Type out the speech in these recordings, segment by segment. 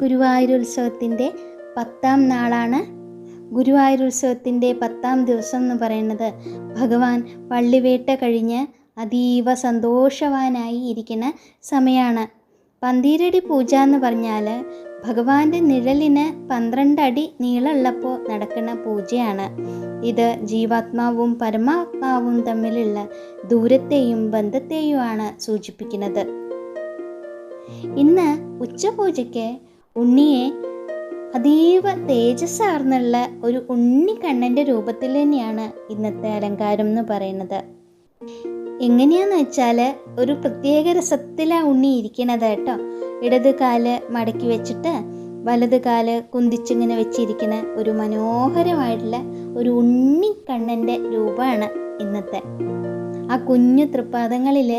ഗുരുവായൂരുത്സവത്തിൻ്റെ 10ാം നാളാണ്. ഗുരുവായൂരുത്സവത്തിൻ്റെ 10ാം ദിവസം എന്ന് പറയുന്നത് ഭഗവാൻ പള്ളിവേട്ട കഴിഞ്ഞ് അതീവ സന്തോഷവാനായി ഇരിക്കുന്ന സമയമാണ്. പന്തീരടി പൂജ എന്ന് പറഞ്ഞാൽ ഭഗവാന്റെ നിഴലിന് 12 അടി നീളമുള്ളപ്പോൾ നടക്കുന്ന പൂജയാണ്. ഇത് ജീവാത്മാവും പരമാത്മാവും തമ്മിലുള്ള ദൂരത്തെയും ബന്ധത്തെയുമാണ് സൂചിപ്പിക്കുന്നത്. ഇന്ന് ഉച്ചപൂജയ്ക്ക് ഉണ്ണിയെ അതീവ തേജസ്സാർന്നുള്ള ഒരു ഉണ്ണിക്കണ്ണൻ്റെ രൂപത്തിൽ തന്നെയാണ് ഇന്നത്തെ അലങ്കാരം എന്ന് പറയുന്നത്. എങ്ങനെയാന്ന് വെച്ചാൽ ഒരു പ്രത്യേക രസത്തിലാണ് ഉണ്ണി ഇരിക്കണത് കേട്ടോ. ഇടത് കാല് മടക്കി വെച്ചിട്ട് വലത് കാല് കുന്തിച്ചിങ്ങനെ വെച്ചിരിക്കുന്ന ഒരു മനോഹരമായിട്ടുള്ള ഒരു ഉണ്ണിക്കണ്ണൻ്റെ രൂപമാണ് ഇന്നത്തെ. ആ കുഞ്ഞു തൃപ്പാദങ്ങളിൽ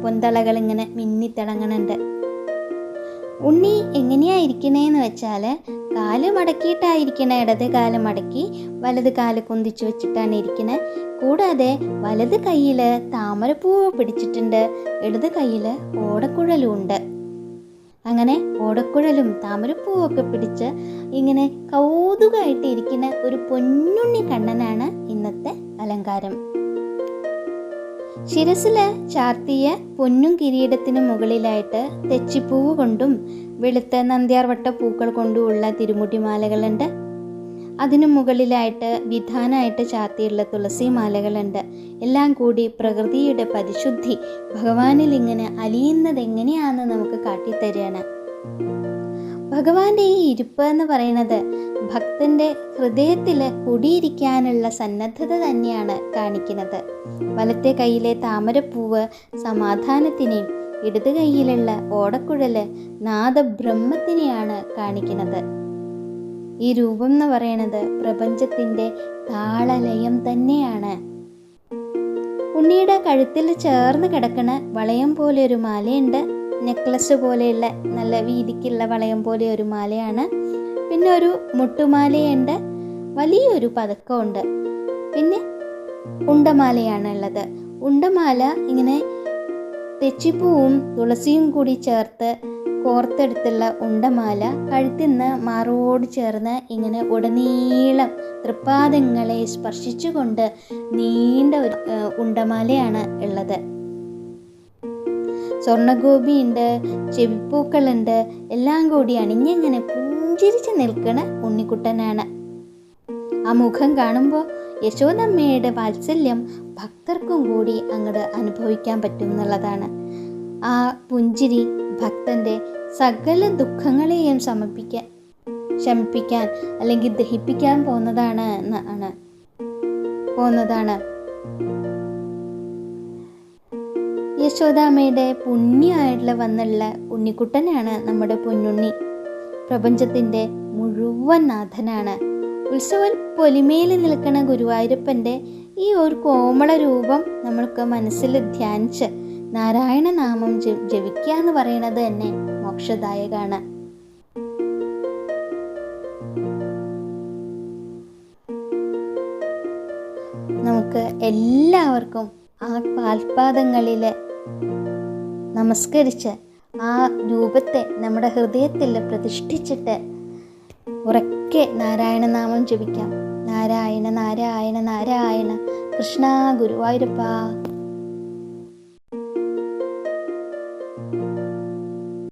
പൊന്തളകൾ ഇങ്ങനെ മിന്നിത്തിളങ്ങണുണ്ട്. ഉണ്ണി എങ്ങനെയായിരിക്കണേന്ന് വെച്ചാൽ കാല് മടക്കിയിട്ടായിരിക്കണേ. ഇടത് കാല് മടക്കി വലത് കാല് കുന്തിച്ച് വെച്ചിട്ടാണ് ഇരിക്കുന്നത്. കൂടാതെ വലത് കയ്യിൽ താമരപ്പൂവ് പിടിച്ചിട്ടുണ്ട്, ഇടത് കയ്യിൽ ഓടക്കുഴലും ഉണ്ട്. അങ്ങനെ ഓടക്കുഴലും താമരപ്പൂവും ഒക്കെ പിടിച്ച് ഇങ്ങനെ കൗതുകമായിട്ട് ഇരിക്കുന്ന ഒരു പൊന്നുണ്ണി കണ്ണനാണ് ഇന്നത്തെ അലങ്കാരം. ശിരസിൽ ചാർത്തിയ പൊന്നും കിരീടത്തിന് മുകളിലായിട്ട് തെച്ചിപ്പൂവ് കൊണ്ടും വെളുത്ത നന്ദ്യാർവട്ട പൂക്കൾ കൊണ്ടുമുള്ള തിരുമുടിമാലകളുണ്ട്. അതിനു മുകളിലായിട്ട് വിധാനമായിട്ട് ചാർത്തിയുള്ള തുളസി മാലകളുണ്ട്. എല്ലാം കൂടി പ്രകൃതിയുടെ പരിശുദ്ധി ഭഗവാനിൽ ഇങ്ങനെ അലിയുന്നത് എങ്ങനെയാണെന്ന് നമുക്ക് കാട്ടിത്തരികയാണ്. ഭഗവാന്റെ ഈ ഇരിപ്പ് എന്ന് പറയുന്നത് ഭക്തന്റെ ഹൃദയത്തിൽ കുടിയിരിക്കാനുള്ള സന്നദ്ധത തന്നെയാണ് കാണിക്കുന്നത്. വലത്തെ കയ്യിലെ താമരപ്പൂവ് സമാധാനത്തിനെയും ഇടത് കയ്യിലുള്ള ഓടക്കുഴല് നാദബ്രഹ്മത്തിനെയാണ് കാണിക്കുന്നത്. ഈ രൂപം എന്ന് പറയുന്നത് പ്രപഞ്ചത്തിൻ്റെ താളലയം തന്നെയാണ്. ഉണ്ണിയുടെ കഴുത്തിൽ ചേർന്ന് കിടക്കണ വളയം പോലെ ഒരു മാലയുണ്ട്. നെക്ലസ് പോലെയുള്ള നല്ല വീതിക്കുള്ള വളയം പോലെ ഒരു മാലയാണ്. പിന്നെ ഒരു മുട്ടുമാലയുണ്ട്, വലിയൊരു പതക്കമുണ്ട്. പിന്നെ ഉണ്ടമാലയാണ് ഉള്ളത്. ഉണ്ടമാല ഇങ്ങനെ തെച്ചിപ്പൂവും തുളസിയും കൂടി ചേർത്ത് കോർത്തെടുത്തുള്ള ഉണ്ടമാല കഴുത്തിൽ നിന്ന് മാറോട് ചേർന്ന് ഇങ്ങനെ ഉടനീളം തൃപ്പാദങ്ങളെ സ്പർശിച്ചുകൊണ്ട് നീണ്ട ഒരു ഉണ്ടമാലയാണ് ഉള്ളത്. സ്വർണ്ണഗോപിയുണ്ട്, ചെവിപ്പൂക്കളുണ്ട്, എല്ലാം കൂടി അണിഞ്ഞിങ്ങനെ പുഞ്ചിരിച്ച് നിൽക്കണ ഉണ്ണിക്കുട്ടനാണ്. ആ മുഖം കാണുമ്പോൾ യശോദമ്മയുടെ വാത്സല്യം ഭക്തർക്കും കൂടി അങ്ങോട്ട് അനുഭവിക്കാൻ പറ്റും എന്നുള്ളതാണ്. ആ പുഞ്ചിരി ഭക്തൻ്റെ സകല ദുഃഖങ്ങളെയും ശമിപ്പിക്കാൻ അല്ലെങ്കിൽ ദഹിപ്പിക്കാൻ പോകുന്നതാണ്. യശോദാമ്മയുടെ പുണ്യമായിട്ടുള്ള വന്നുള്ള ഉണ്ണിക്കുട്ടനാണ് നമ്മുടെ പൊന്നുണ്ണി. പ്രപഞ്ചത്തിൻ്റെ മുഴുവൻ നാഥനാണ്. ഉത്സവ പൊലിമയിൽ നിൽക്കുന്ന ഗുരുവായൂരപ്പൻ്റെ ഈ ഒരു കോമള രൂപം നമ്മൾക്ക് മനസ്സിൽ ധ്യാനിച്ച് നാരായണ നാമം ജപിക്കുക എന്ന് പറയുന്നത് തന്നെ മോക്ഷദായകമാണ്. നമുക്ക് എല്ലാവർക്കും ആ പാൽപാദങ്ങളിൽ നമസ്കരിച്ച് ആ രൂപത്തെ നമ്മുടെ ഹൃദയത്തിൽ പ്രതിഷ്ഠിച്ചിട്ട് ഉറക്കെ നാരായണ നാമം ജപിക്കാം. നാരായണ നാരായണ നാരായണ, കൃഷ്ണ ഗുരുവായൂരപ്പ.